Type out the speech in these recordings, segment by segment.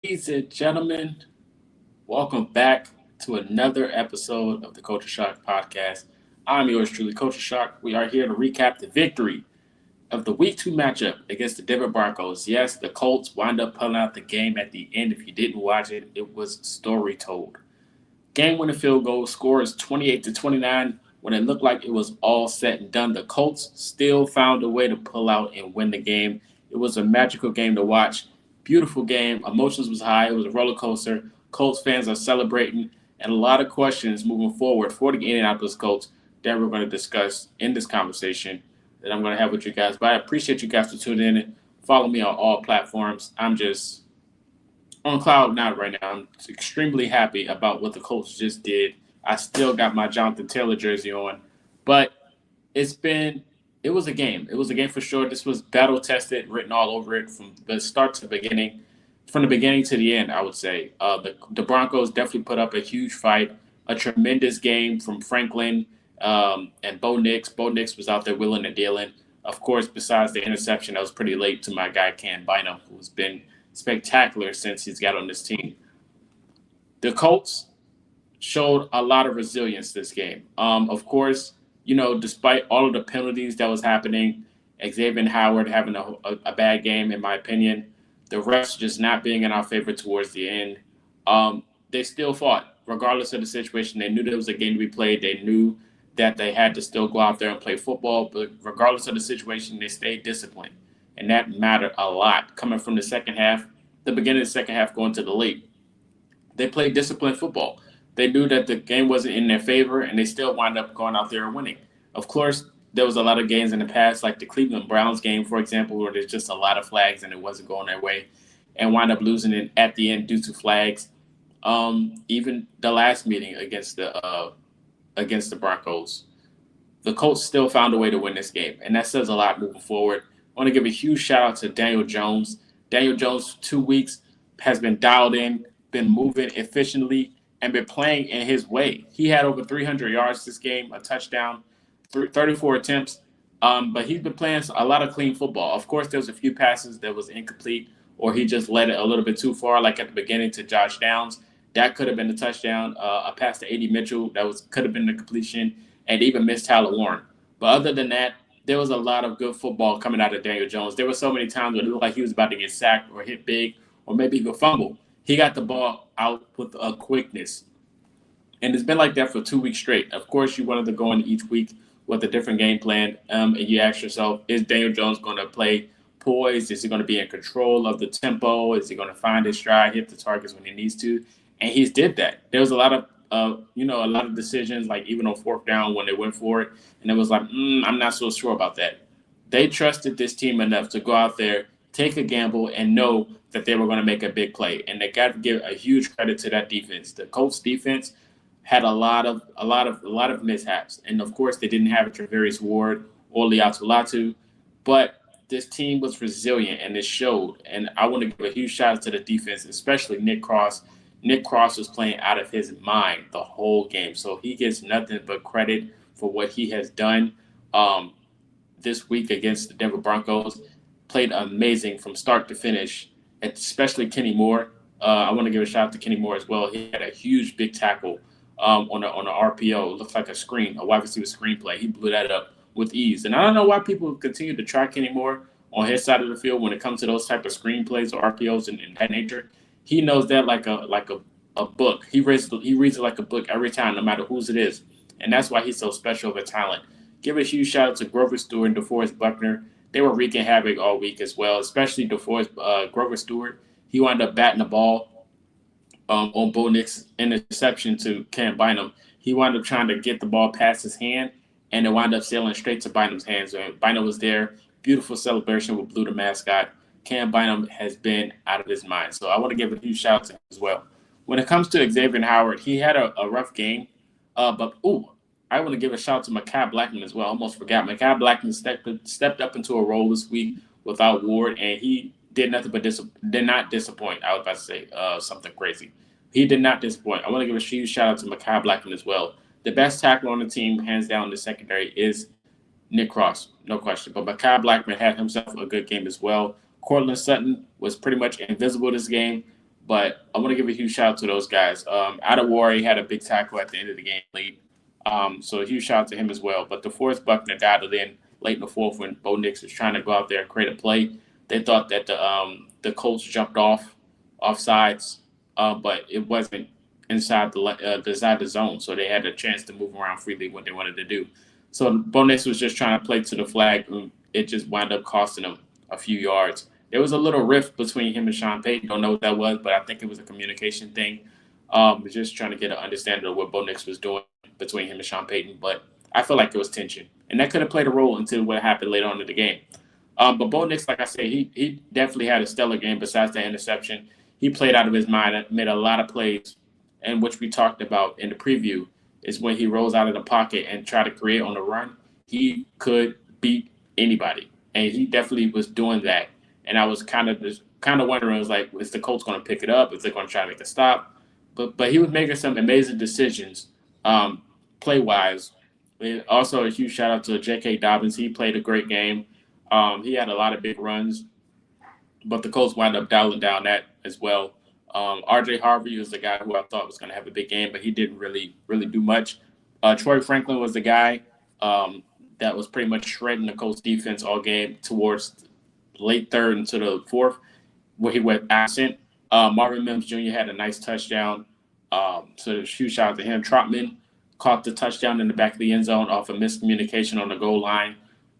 Ladies and gentlemen, welcome back to another episode of the Cultureshock podcast. I'm yours truly, Coltureshock. We are here to recap the victory of the Week 2 matchup against the Denver Broncos. Yes, the Colts wind up pulling out the game at the end. If you didn't watch it, it was story told. Game-winning field goal score is 28-29. When it looked like it was all set and done, the Colts still found a way to pull out and win the game. It was a magical game to watch. Beautiful game. Emotions was high. It was a roller coaster. Colts fans are celebrating, and a lot of questions moving forward for the Indianapolis Colts that we're going to discuss in this conversation that I'm going to have with you guys. But I appreciate you guys for tuning in. Follow me on all platforms. I'm just on cloud nine right now. I'm extremely happy about what the Colts just did. I still got my Jonathan Taylor jersey on, but it's been it was a game. It was a game for sure. This was battle tested, written all over it from the start to the beginning, from the beginning to the end. I would say the Broncos definitely put up a huge fight, a tremendous game from Franklin and Bo Nix. Bo Nix was out there willing and dealing. Of course, besides the interception that was pretty late to my guy Cam Bynum, who's been spectacular since he's got on this team. The Colts showed a lot of resilience this game. Of course, despite all of the penalties that was happening, Xavier Howard having a bad game, in my opinion, the refs just not being in our favor towards the end, they still fought. Regardless of the situation, they knew there was a game to be played. They knew that they had to still go out there and play football. But regardless of the situation, they stayed disciplined. And that mattered a lot. Coming from the second half, the beginning of the second half going to the late, they played disciplined football. They knew that the game wasn't in their favor, and they still wound up going out there and winning. Of course, there was a lot of games in the past, like the Cleveland Browns game, for example, where there's just a lot of flags and it wasn't going their way, and wind up losing it at the end due to flags. Even the last meeting against the Broncos, the Colts still found a way to win this game, and that says a lot moving forward. I want to give a huge shout out to Daniel Jones. Daniel Jones, 2 weeks, has been dialed in, been moving efficiently, and been playing in his way. He had over 300 yards this game, a touchdown, 34 attempts, but he's been playing a lot of clean football. Of course, there was a few passes that was incomplete, or he just led it a little bit too far, like at the beginning to Josh Downs. That could have been the touchdown. A pass to A.D. Mitchell that could have been the completion, and even missed Tyler Warren. But other than that, there was a lot of good football coming out of Daniel Jones. There were so many times where it looked like he was about to get sacked or hit big, or maybe he could fumble. He got the ball out with a quickness. And it's been like that for 2 weeks straight. Of course, you wanted to go in each week with a different game plan, and you ask yourself, is Daniel Jones going to play poised? Is he going to be in control of the tempo? Is he going to find his stride, hit the targets when he needs to? And he's did that. There was a lot of a lot of decisions, like even on fourth down when they went for it, and it was like, I'm not so sure about that. They trusted this team enough to go out there, take a gamble, and know that they were going to make a big play. And they got to give a huge credit to that defense. The Colts defense had a lot of mishaps, and of course they didn't have Travarius Ward or Liatu, but this team was resilient and it showed. And I want to give a huge shout out to the defense, especially Nick Cross. Nick Cross was playing out of his mind the whole game, so he gets nothing but credit for what he has done this week against the Denver Broncos. Played amazing from start to finish, especially Kenny Moore. I want to give a shout out to Kenny Moore as well. He had a huge big tackle on a RPO. It looks like a screen, a wide receiver screenplay. He blew that up with ease. And I don't know why people continue to track Kenny Moore on his side of the field when it comes to those type of screenplays or RPOs and that nature. He knows that like a book. He reads it like a book every time, no matter whose it is. And that's why he's so special of a talent. Give a huge shout out to Grover Stewart and DeForest Buckner. They were wreaking havoc all week as well, especially Grover Stewart. He wound up batting the ball on Bo Nix interception to Cam Bynum. He wound up trying to get the ball past his hand, and it wound up sailing straight to Bynum's hands. Bynum was there. Beautiful celebration with Blue the mascot. Cam Bynum has been out of his mind. So I want to give a huge shout out to him as well. When it comes to Xavier Howard, he had a rough game. I want to give a shout out to Mekhi Blackman as well. I almost forgot. Mekhi Blackman stepped up into a role this week without Ward, and he did nothing but did not disappoint. I was about to say something crazy. He did not disappoint. I want to give a huge shout out to Mekhi Blackman as well. The best tackler on the team, hands down in the secondary, is Nick Cross, no question. But Mekhi Blackman had himself a good game as well. Cortland Sutton was pretty much invisible this game. But I want to give a huge shout out to those guys. Adewari had a big tackle at the end of the game late. So a huge shout out to him as well. But DeForest Buckner dialed in late in the fourth when Bo Nix was trying to go out there and create a play. They thought that the Colts jumped off sides, but it wasn't inside the zone, so they had a chance to move around freely what they wanted to do. So Bo Nix was just trying to play to the flag. And it just wound up costing him a few yards. There was a little rift between him and Sean Payton. Don't know what that was, but I think it was a communication thing. Just trying to get an understanding of what Bo Nix was doing between him and Sean Payton. But I feel like it was tension, and that could have played a role until what happened later on in the game. But Bo Nix, like I said, he definitely had a stellar game. Besides that interception, he played out of his mind, made a lot of plays, and which we talked about in the preview is when he rolls out of the pocket and try to create on the run. He could beat anybody, and he definitely was doing that. And I was kind of wondering, was like, is the Colts going to pick it up? Is they going to try to make a stop? But he was making some amazing decisions, play wise. Also, a huge shout out to J.K. Dobbins. He played a great game. He had a lot of big runs, but the Colts wound up dialing down that as well. R.J. Harvey was the guy who I thought was going to have a big game, but he didn't really do much. Troy Franklin was the guy that was pretty much shredding the Colts defense all game towards late third into the fourth, where he went absent. Marvin Mims Jr. had a nice touchdown. So huge shout out to him. Trotman caught the touchdown in the back of the end zone off a miscommunication on the goal line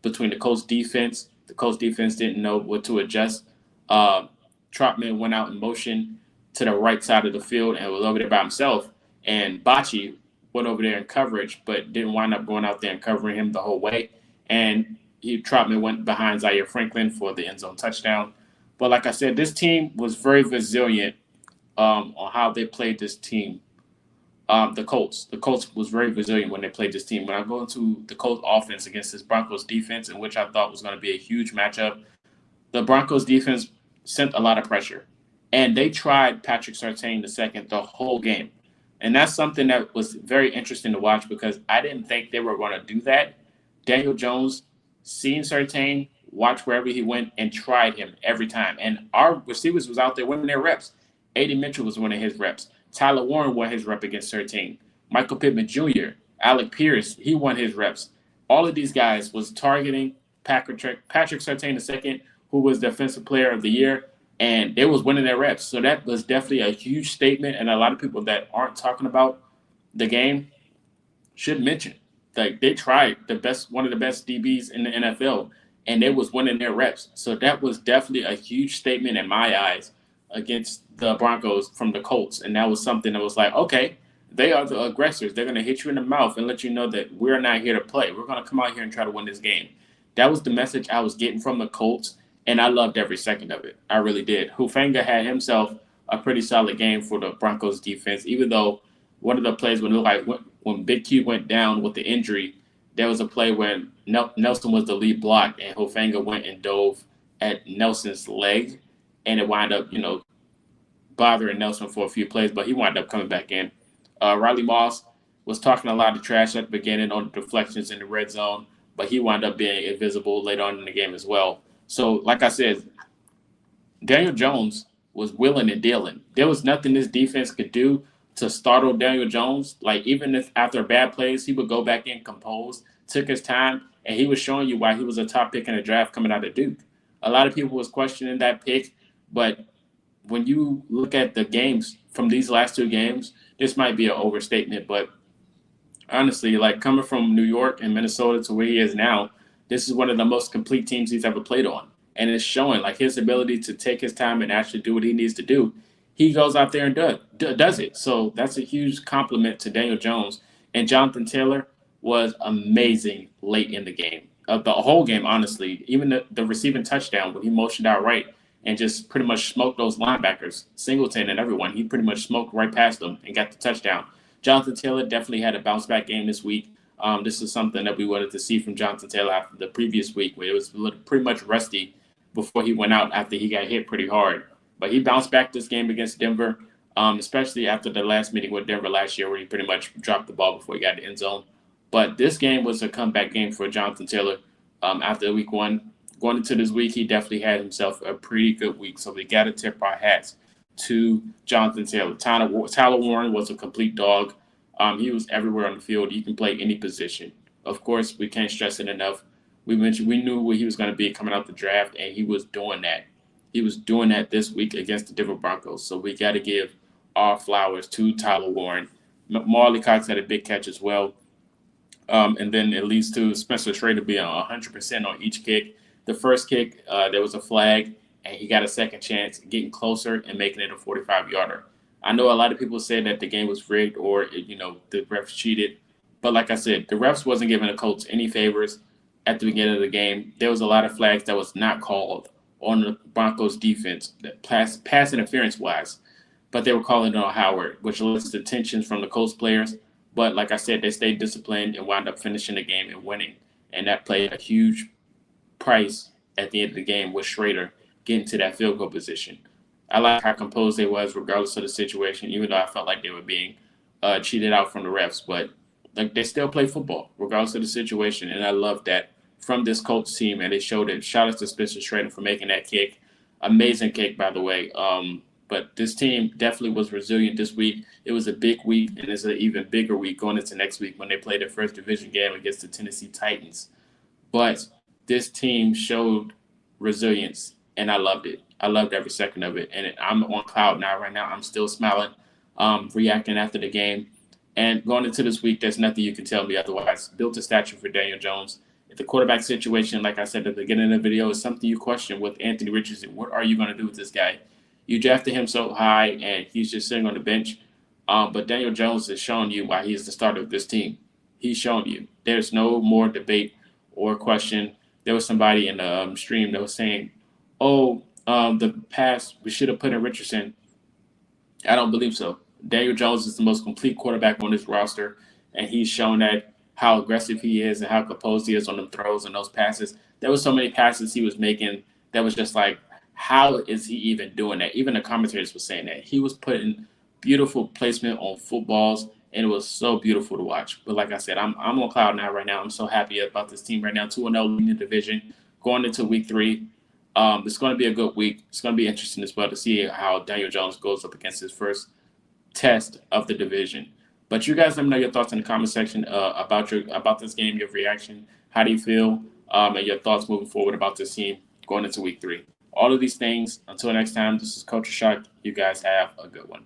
between the Colts defense. The Colts defense didn't know what to adjust. Trotman went out in motion to the right side of the field and was over there by himself. And Bocce went over there in coverage, but didn't wind up going out there and covering him the whole way. And Trotman went behind Zaire Franklin for the end zone touchdown. But like I said, this team was very resilient on how they played this team. The Colts was very resilient when they played this team. When I go into the Colts offense against this Broncos defense, in which I thought was going to be a huge matchup, the Broncos defense sent a lot of pressure. And they tried Patrick Surtain the whole game. And that's something that was very interesting to watch because I didn't think they were going to do that. Daniel Jones, seen Surtain, watched wherever he went, and tried him every time. And our receivers was out there winning their reps. A.D. Mitchell was winning his reps. Tyler Warren won his rep against Surtain. Michael Pittman Jr., Alec Pierce, he won his reps. All of these guys was targeting Patrick Surtain II, who was Defensive Player of the Year, and they was winning their reps. So that was definitely a huge statement, and a lot of people that aren't talking about the game should mention. Like they tried one of the best DBs in the NFL, and they was winning their reps. So that was definitely a huge statement in my eyes against the Broncos from the Colts, and that was something that was like, okay, they are the aggressors. They're going to hit you in the mouth and let you know that we're not here to play. We're going to come out here and try to win this game. That was the message I was getting from the Colts, and I loved every second of it. I really did. Hufanga had himself a pretty solid game for the Broncos defense, even though one of the plays when Big Q went down with the injury, there was a play when Nelson was the lead block, and Hufanga went and dove at Nelson's leg, and it wound up, bothering Nelson for a few plays, but he wound up coming back in. Riley Moss was talking a lot of trash at the beginning on the deflections in the red zone, but he wound up being invisible later on in the game as well. So, like I said, Daniel Jones was willing and dealing. There was nothing this defense could do to startle Daniel Jones. Like, even if after bad plays, he would go back in composed, took his time, and he was showing you why he was a top pick in the draft coming out of Duke. A lot of people was questioning that pick, but when you look at the games from these last two games, this might be an overstatement, but honestly, like coming from New York and Minnesota to where he is now, this is one of the most complete teams he's ever played on. And it's showing like his ability to take his time and actually do what he needs to do. He goes out there and does it. So that's a huge compliment to Daniel Jones. And Jonathan Taylor was amazing late in the game. The whole game, honestly, even the receiving touchdown when he motioned out right and just pretty much smoked those linebackers, Singleton and everyone. He pretty much smoked right past them and got the touchdown. Jonathan Taylor definitely had a bounce-back game this week. This is something that we wanted to see from Jonathan Taylor after the previous week where it was pretty much rusty before he went out after he got hit pretty hard. But he bounced back this game against Denver, especially after the last meeting with Denver last year where he pretty much dropped the ball before he got the end zone. But this game was a comeback game for Jonathan Taylor after week one. Going into this week, he definitely had himself a pretty good week. So we got to tip our hats to Jonathan Taylor. Tyler Warren was a complete dog. He was everywhere on the field. He can play any position. Of course, we can't stress it enough. We knew what he was going to be coming out the draft, and he was doing that. He was doing that this week against the Denver Broncos. So we got to give our flowers to Tyler Warren. Marley Cox had a big catch as well. And then it leads to Spencer Schrader being 100% on each kick. The first kick, there was a flag, and he got a second chance, getting closer and making it a 45-yarder. I know a lot of people said that the game was rigged or, the refs cheated. But like I said, the refs wasn't giving the Colts any favors at the beginning of the game. There was a lot of flags that was not called on the Broncos defense, pass interference-wise. But they were calling it on Howard, which led to tensions from the Colts players. But like I said, they stayed disciplined and wound up finishing the game and winning. And that played a huge price at the end of the game with Schrader getting to that field goal position. I like how composed they was regardless of the situation, even though I felt like they were being cheated out from the refs. But like they still play football regardless of the situation. And I love that from this Colts team. And they showed it. Shout out to Spencer Schrader for making that kick. Amazing kick, by the way. But this team definitely was resilient this week. It was a big week, and it's an even bigger week going into next week when they play their first division game against the Tennessee Titans. But this team showed resilience, and I loved it. I loved every second of it. And I'm on cloud nine right now. I'm still smiling, reacting after the game. And going into this week, there's nothing you can tell me otherwise. Built a statue for Daniel Jones. If the quarterback situation, like I said at the beginning of the video, is something you question with Anthony Richardson, what are you going to do with this guy? You drafted him so high, and he's just sitting on the bench. But Daniel Jones has shown you why he's the starter of this team. He's shown you. There's no more debate or question. There was somebody in the stream that was saying, the pass, we should have put in Richardson. I don't believe so. Daniel Jones is the most complete quarterback on this roster, and he's shown that how aggressive he is and how composed he is on them throws and those passes. There was so many passes he was making that was just like, how is he even doing that? Even the commentators were saying that. He was putting beautiful placement on footballs, and it was so beautiful to watch. But like I said, I'm on cloud nine right now. I'm so happy about this team right now. 2-0 leading the division, going into week 3. It's going to be a good week. It's going to be interesting as well to see how Daniel Jones goes up against his first test of the division. But you guys let me know your thoughts in the comment section about this game, your reaction. How do you feel? And your thoughts moving forward about this team going into week 3. All of these things. Until next time, this is Coltureshock. You guys have a good one.